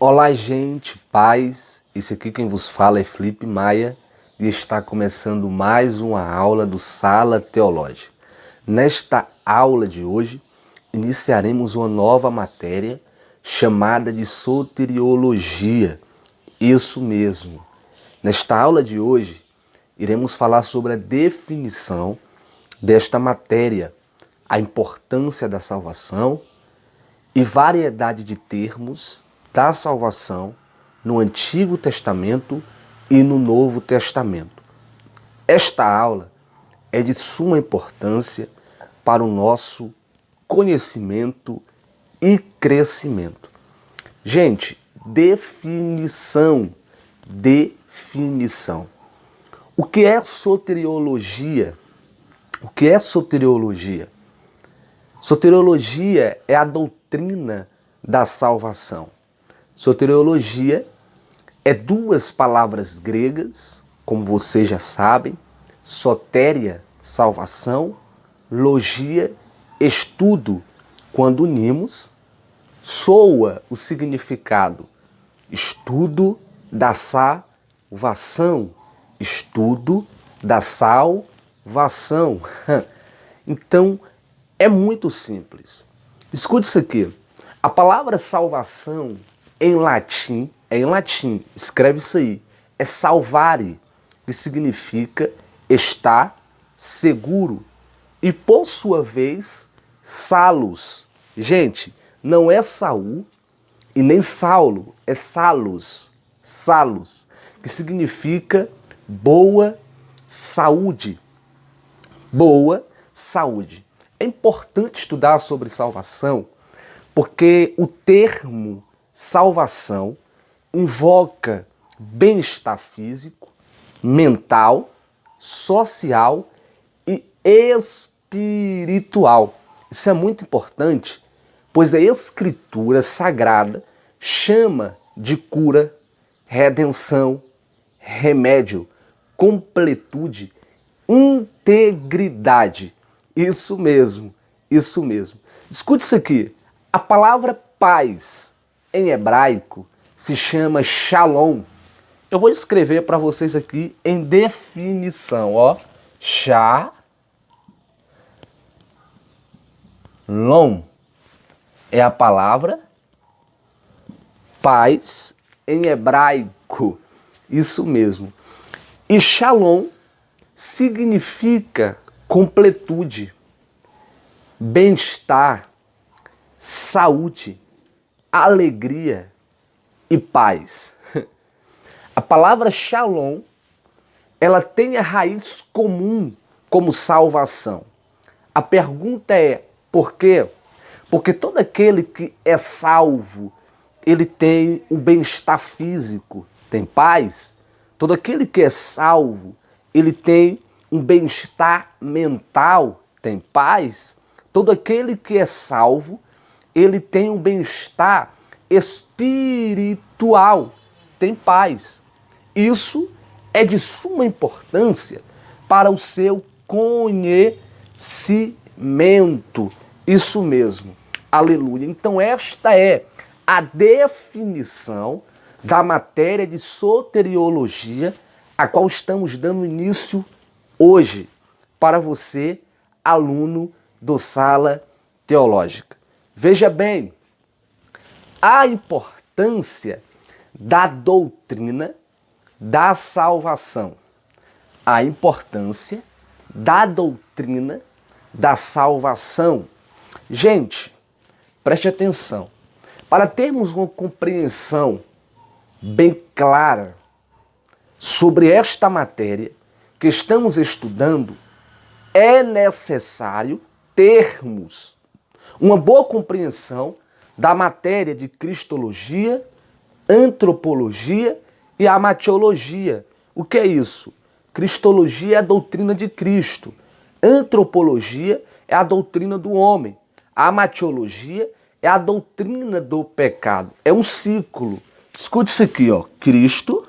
Olá, gente, paz. Esse aqui quem vos fala é Felipe Maia e está começando mais uma aula do Sala Teológica. Nesta aula de hoje, iniciaremos uma nova matéria chamada de soteriologia. Isso mesmo. Nesta aula de hoje, iremos falar sobre a definição desta matéria, a importância da salvação e variedade de termos da salvação no Antigo Testamento e no Novo Testamento. Esta aula é de suma importância para o nosso conhecimento e crescimento. Gente, definição. O que é soteriologia? O que é soteriologia? Soteriologia é a doutrina da salvação. Soteriologia é duas palavras gregas, como vocês já sabem, sotéria, salvação, logia, estudo. Quando unimos, soa o significado estudo da salvação, estudo da salvação. Então, é muito simples. Escute isso aqui. A palavra salvação em latim, escreve isso aí, é salvare, que significa estar seguro. E por sua vez, salus. Gente, não é Saul e nem Saulo, é salus, que significa boa saúde. Boa saúde. É importante estudar sobre salvação porque o termo salvação invoca bem-estar físico, mental, social e espiritual. Isso é muito importante, pois a Escritura Sagrada chama de cura, redenção, remédio, completude, integridade. Isso mesmo, isso mesmo. Escute isso aqui. A palavra paz em hebraico se chama shalom. Eu vou escrever para vocês aqui em definição, ó. Shalom é a palavra paz em hebraico. Isso mesmo. E shalom significa completude, bem-estar, saúde, alegria e paz. A palavra shalom, ela tem a raiz comum como salvação. A pergunta é, por quê? Porque todo aquele que é salvo, ele tem um bem-estar físico, tem paz. Todo aquele que é salvo, ele tem um bem-estar mental, tem paz. Todo aquele que é salvo, ele tem um bem-estar espiritual, tem paz. Isso é de suma importância para o seu conhecimento. Isso mesmo. Aleluia. Então esta é a definição da matéria de soteriologia, a qual estamos dando início hoje para você, aluno do Sala Teológica. Veja bem, a importância da doutrina da salvação. A importância da doutrina da salvação. Gente, preste atenção. Para termos uma compreensão bem clara sobre esta matéria que estamos estudando, é necessário termos uma boa compreensão da matéria de cristologia, antropologia e amatiologia. O que é isso? Cristologia é a doutrina de Cristo. Antropologia é a doutrina do homem. A amatiologia é a doutrina do pecado. É um ciclo. Escute isso aqui, ó. Cristo,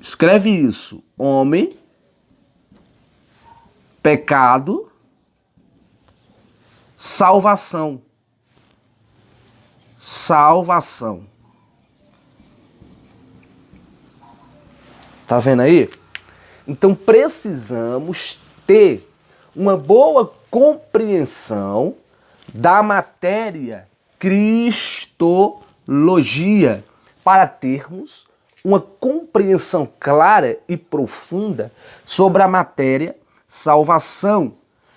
escreve isso. Homem, pecado, salvação. Salvação. Tá vendo aí? Então precisamos ter uma boa compreensão da matéria cristologia para termos uma compreensão clara e profunda sobre a matéria salvação.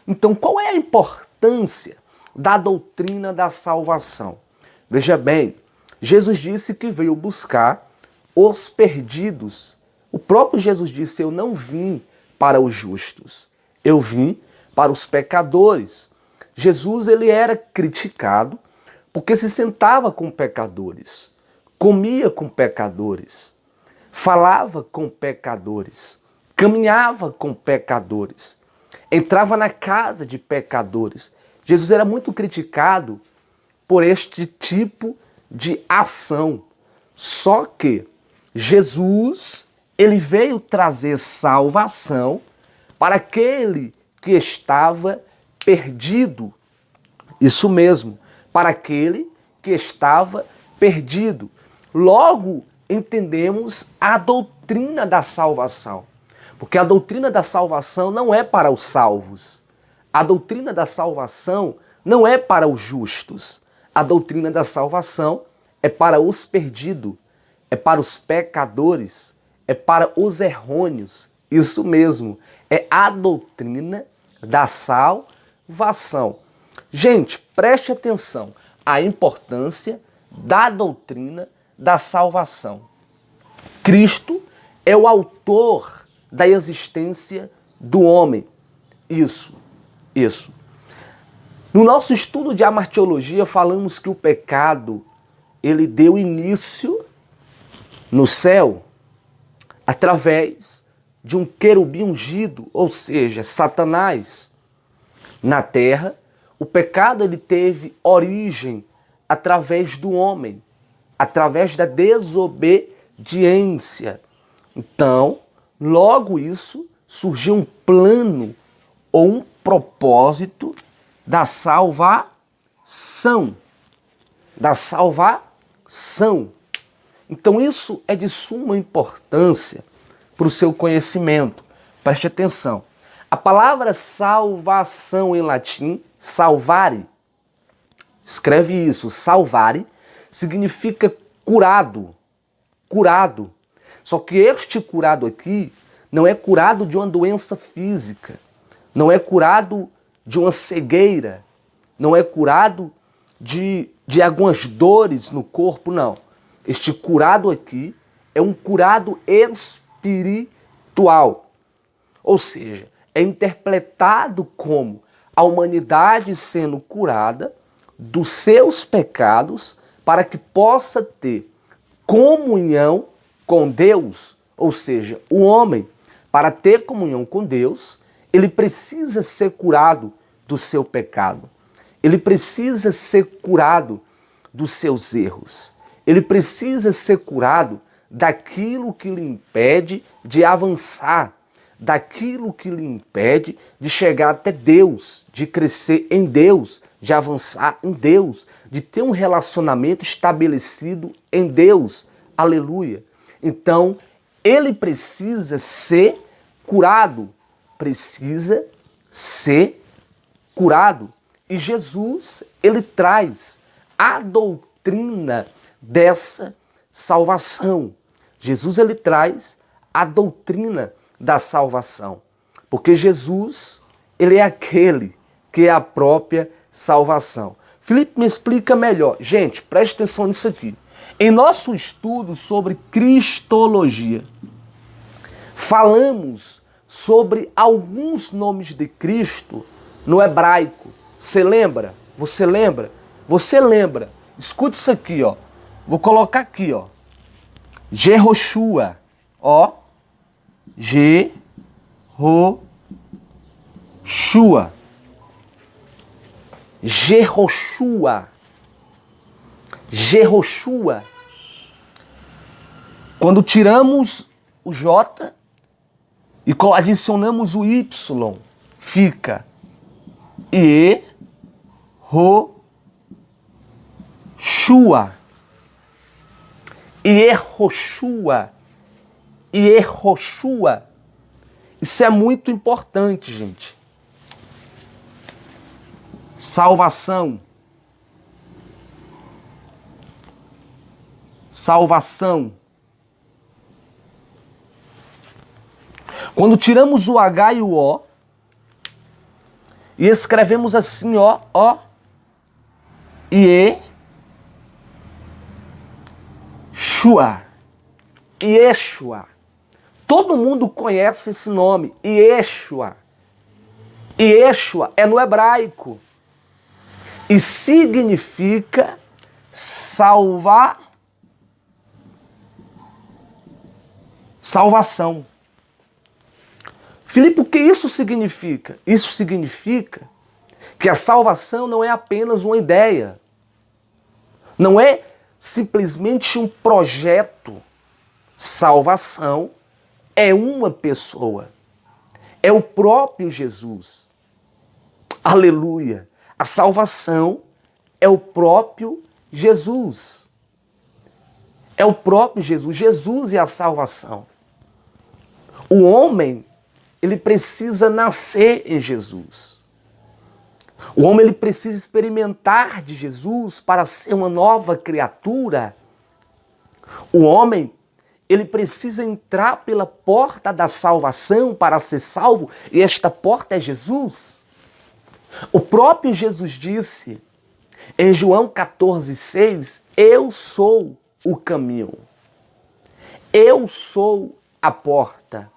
Então, qual é a importância da doutrina da salvação? Veja bem, Jesus disse que veio buscar os perdidos. O próprio Jesus disse: eu não vim para os justos, eu vim para os pecadores. Jesus, ele era criticado porque se sentava com pecadores, comia com pecadores, falava com pecadores, caminhava com pecadores, entrava na casa de pecadores. Jesus era muito criticado por este tipo de ação. Só que Jesus, ele veio trazer salvação para aquele que estava perdido. Isso mesmo, para aquele que estava perdido. Logo, entendemos a doutrina da salvação. Porque a doutrina da salvação não é para os salvos. A doutrina da salvação não é para os justos. A doutrina da salvação é para os perdidos, é para os pecadores, é para os errôneos. Isso mesmo, é a doutrina da salvação. Gente, preste atenção à importância da doutrina da salvação. Cristo é o autor da existência do homem. Isso. No nosso estudo de amartiologia, falamos que o pecado, ele deu início no céu através de um querubim ungido, ou seja, Satanás. Na terra, o pecado, ele teve origem através do homem, através da desobediência. Então, logo isso, surgiu um plano ou um propósito da salvação. Da salvação. Então, isso é de suma importância para o seu conhecimento. Preste atenção. A palavra salvação em latim, salvare, escreve isso, salvare, significa curado, curado. Só que este curado aqui não é curado de uma doença física, não é curado de uma cegueira, não é curado de algumas dores no corpo, não. Este curado aqui é um curado espiritual. Ou seja, é interpretado como a humanidade sendo curada dos seus pecados para que possa ter comunhão com Deus. Ou seja, o homem, para ter comunhão com Deus, ele precisa ser curado do seu pecado. Ele precisa ser curado dos seus erros. Ele precisa ser curado daquilo que lhe impede de avançar, daquilo que lhe impede de chegar até Deus, de crescer em Deus, de avançar em Deus, de ter um relacionamento estabelecido em Deus. Aleluia. Então, ele precisa ser curado, precisa ser curado. E Jesus, ele traz a doutrina dessa salvação. Jesus, ele traz a doutrina da salvação. Porque Jesus, ele é aquele que é a própria salvação. Felipe, me explica melhor. Gente, preste atenção nisso aqui. Em nosso estudo sobre cristologia, falamos sobre alguns nomes de Cristo no hebraico. Você lembra? Você lembra? Você lembra? Escute isso aqui, ó. Vou colocar aqui, ó. Jehoshua, ó. Jehoshua. Jehoshua. Jehoshua. Quando tiramos o J e adicionamos o Y, fica Yehoshua. Yehoshua. Yehoshua. Isso é muito importante, gente. Salvação. Salvação. Quando tiramos o H e o O e escrevemos assim, ó, Yeshua. Yeshua. Todo mundo conhece esse nome, Yeshua. Yeshua é no hebraico e significa salvação. Filipe, o que isso significa? Isso significa que a salvação não é apenas uma ideia, não é simplesmente um projeto. Salvação é uma pessoa, é o próprio Jesus. Aleluia! A salvação é o próprio Jesus. É o próprio Jesus. Jesus é a salvação. O homem, ele precisa nascer em Jesus. O homem, ele precisa experimentar de Jesus para ser uma nova criatura. O homem, ele precisa entrar pela porta da salvação para ser salvo, e esta porta é Jesus. O próprio Jesus disse em João 14,6, eu sou o caminho, eu sou a porta,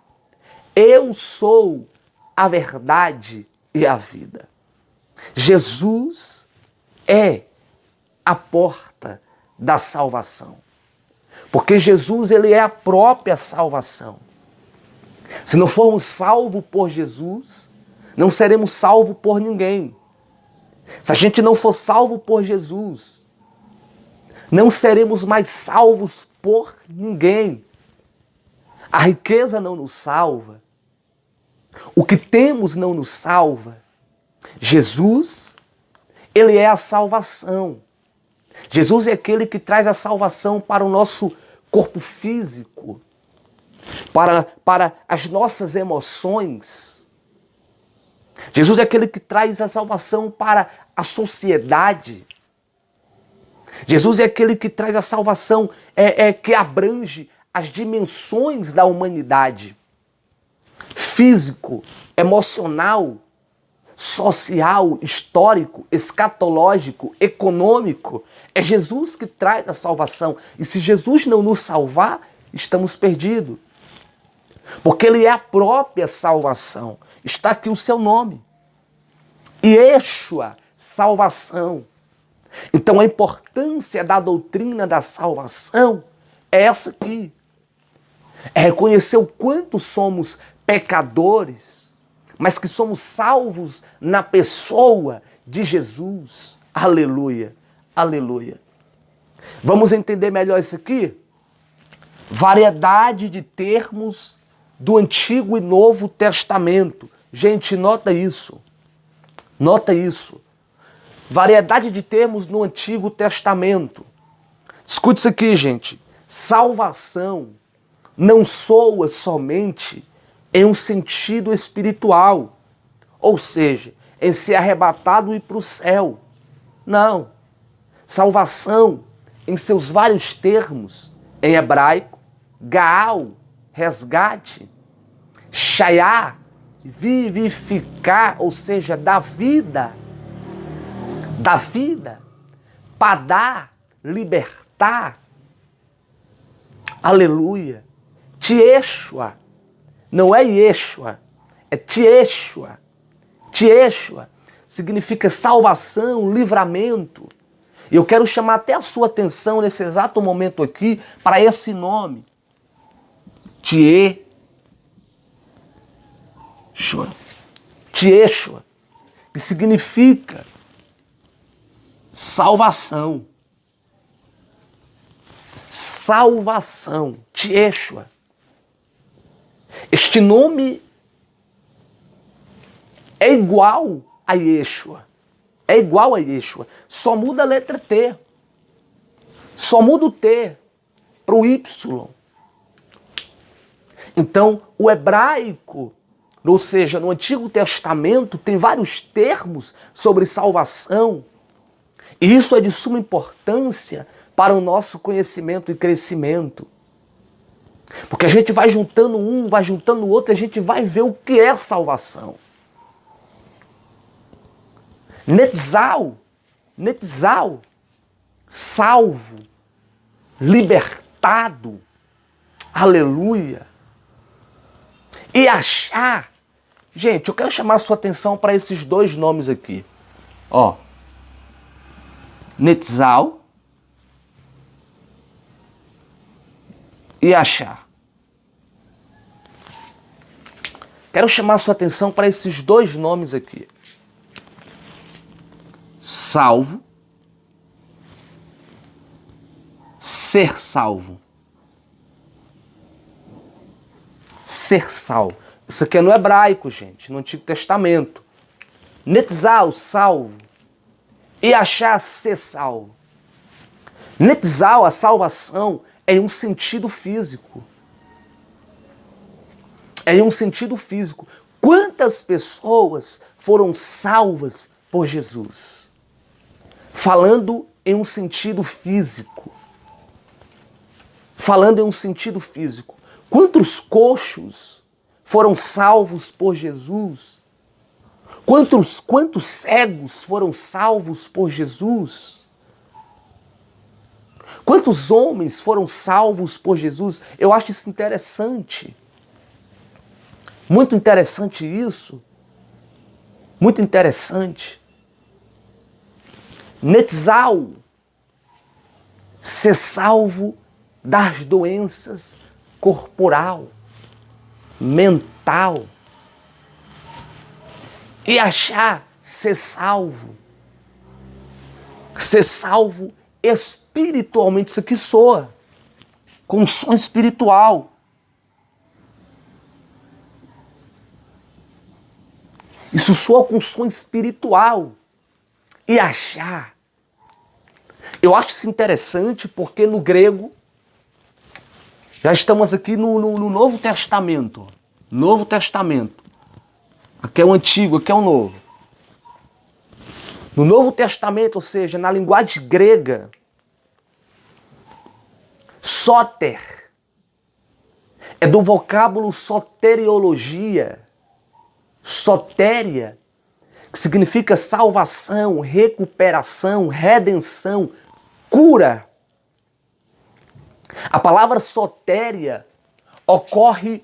eu sou a verdade e a vida. Jesus é a porta da salvação. Porque Jesus, ele é a própria salvação. Se não formos salvos por Jesus, não seremos salvos por ninguém. Se a gente não for salvo por Jesus, não seremos mais salvos por ninguém. A riqueza não nos salva. O que temos não nos salva. Jesus, ele é a salvação. Jesus é aquele que traz a salvação para o nosso corpo físico, para as nossas emoções. Jesus é aquele que traz a salvação para a sociedade. Jesus é aquele que traz a salvação que abrange as dimensões da humanidade. Físico, emocional, social, histórico, escatológico, econômico. É Jesus que traz a salvação. E se Jesus não nos salvar, estamos perdidos. Porque ele é a própria salvação. Está aqui o seu nome. Yeshua, salvação. Então a importância da doutrina da salvação é essa aqui. É reconhecer o quanto somos pecadores, mas que somos salvos na pessoa de Jesus. Aleluia, aleluia. Vamos entender melhor isso aqui? Variedade de termos do Antigo e Novo Testamento. Gente, nota isso. Nota isso. Variedade de termos no Antigo Testamento. Escute isso aqui, gente. Salvação não soa somente em um sentido espiritual, ou seja, em ser arrebatado e ir para o céu. Não. Salvação, em seus vários termos, em hebraico, gaal, resgate, shayá, vivificar, ou seja, da vida, padá, libertar. Aleluia. Tieshua. Não é Yeshua, é Tieshua. Tieshua significa salvação, livramento. E eu quero chamar até a sua atenção nesse exato momento aqui para esse nome. Tieshua. Tieshua, que significa salvação. Salvação. Tieshua. Este nome é igual a Yeshua. É igual a Yeshua. Só muda a letra T. Só muda o T para o Y. Então, o hebraico, ou seja, no Antigo Testamento, tem vários termos sobre salvação. E isso é de suma importância para o nosso conhecimento e crescimento. Porque a gente vai juntando um, vai juntando o outro, e a gente vai ver o que é salvação. Netzal, salvo, libertado, aleluia. E achar, gente, eu quero chamar a sua atenção para esses dois nomes aqui. Ó, Netzal e achar. Quero chamar a sua atenção para esses dois nomes aqui. Salvo, ser salvo. Ser salvo. Isso aqui é no hebraico, gente, no Antigo Testamento. Netzal, salvo. E achar, ser salvo. Netzal, a salvação, é em um sentido físico. É em um sentido físico. Quantas pessoas foram salvas por Jesus? Falando em um sentido físico. Falando em um sentido físico. Quantos coxos foram salvos por Jesus? Quantos cegos foram salvos por Jesus? Quantos homens foram salvos por Jesus? Eu acho isso interessante. Muito interessante isso. Muito interessante. Netzal, ser salvo das doenças corporal, mental. E achar, ser salvo. Ser salvo espiritualmente. Isso aqui soa com som espiritual. Isso soa com som espiritual. E achar. Eu acho isso interessante porque no grego, já estamos aqui no Novo Testamento. Novo Testamento. Aqui é o Antigo, aqui é o Novo. No Novo Testamento, ou seja, na linguagem grega, soter é do vocábulo soteriologia. Sotéria, que significa salvação, recuperação, redenção, cura. A palavra sotéria ocorre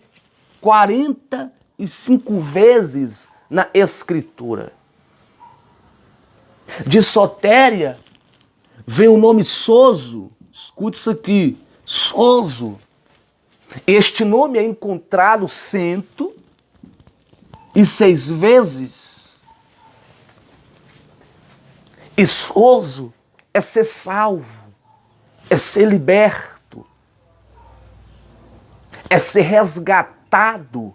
45 vezes na Escritura. De sotéria vem o nome sozo. Escute isso aqui, sozo. Este nome é encontrado 106 vezes. E sozo é ser salvo, é ser liberto, é ser resgatado.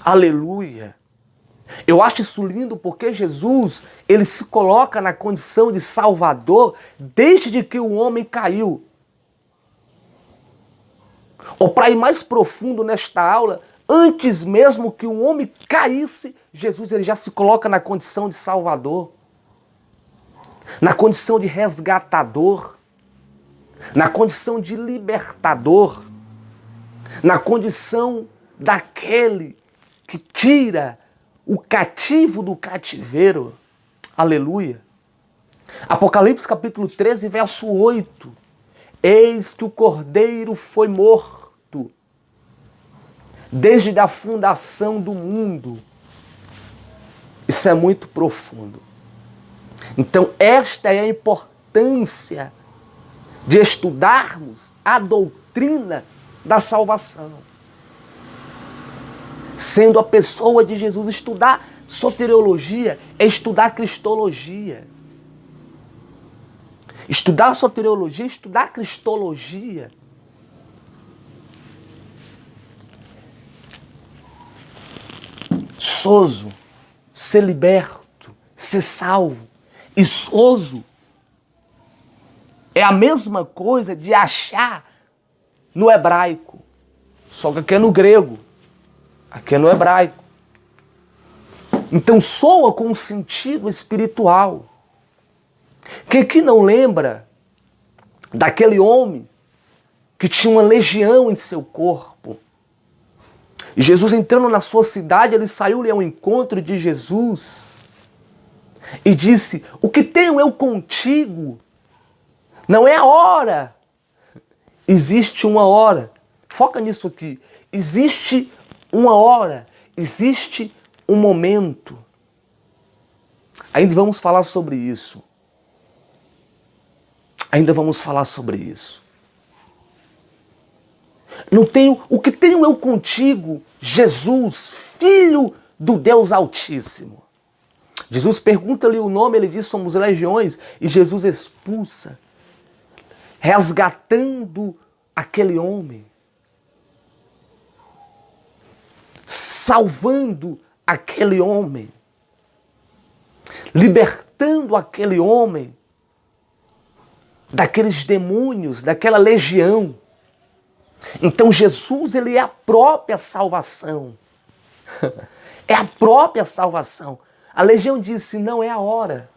Aleluia. Eu acho isso lindo porque Jesus, ele se coloca na condição de Salvador desde que o homem caiu. Ou para ir mais profundo nesta aula, antes mesmo que o homem caísse, Jesus ele já se coloca na condição de Salvador, na condição de resgatador, na condição de libertador, na condição daquele que tira o cativo do cativeiro. Aleluia. Apocalipse capítulo 13, verso 8. Eis que o Cordeiro foi morto desde a fundação do mundo. Isso é muito profundo. Então, esta é a importância de estudarmos a doutrina da salvação. Sendo a pessoa de Jesus, estudar soteriologia é estudar cristologia. Estudar soteriologia é estudar cristologia. Sozo, ser liberto, ser salvo. E sozo é a mesma coisa de achar no hebraico. Só que aqui é no grego, aqui é no hebraico. Então soa com um sentido espiritual. Quem aqui não lembra daquele homem que tinha uma legião em seu corpo? E Jesus entrando na sua cidade, ele saiu-lhe ao encontro de Jesus e disse: o que tenho eu contigo? Não é a hora. Existe uma hora. Foca nisso aqui. Existe uma hora. Existe um momento. Ainda vamos falar sobre isso. Ainda vamos falar sobre isso. Não tenho, o que tenho eu contigo, Jesus, Filho do Deus Altíssimo? Jesus pergunta-lhe o nome, ele diz: somos legiões, e Jesus expulsa, resgatando aquele homem, salvando aquele homem, libertando aquele homem daqueles demônios, daquela legião. Então Jesus, ele é a própria salvação. É a própria salvação. A legião disse: não é a hora.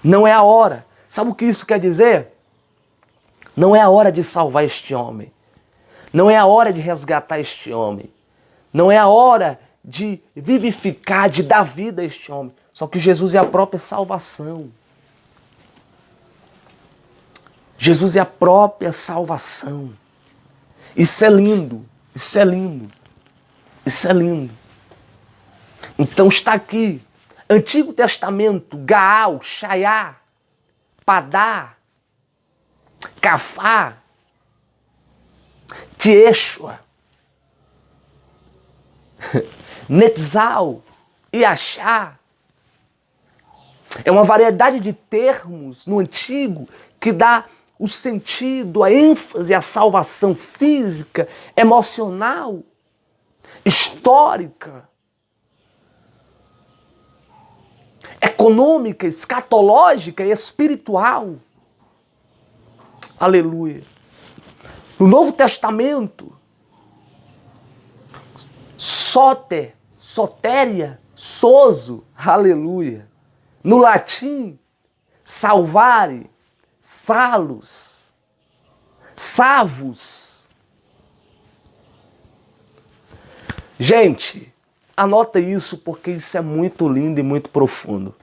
Não é a hora. Sabe o que isso quer dizer? Não é a hora de salvar este homem. Não é a hora de resgatar este homem. Não é a hora de vivificar, de dar vida a este homem. Só que Jesus é a própria salvação. Jesus é a própria salvação. Isso é lindo, isso é lindo, isso é lindo. Então está aqui, Antigo Testamento, Gaal, Shaiá, Padá, Cafá, Tieshua, Netzal, Iachá. É uma variedade de termos no Antigo que dá o sentido, a ênfase à salvação física, emocional, histórica, econômica, escatológica e espiritual. Aleluia. No Novo Testamento, soter, sotéria, sozo, aleluia. No latim, salvare, salus, savus. Gente, anota isso porque isso é muito lindo e muito profundo.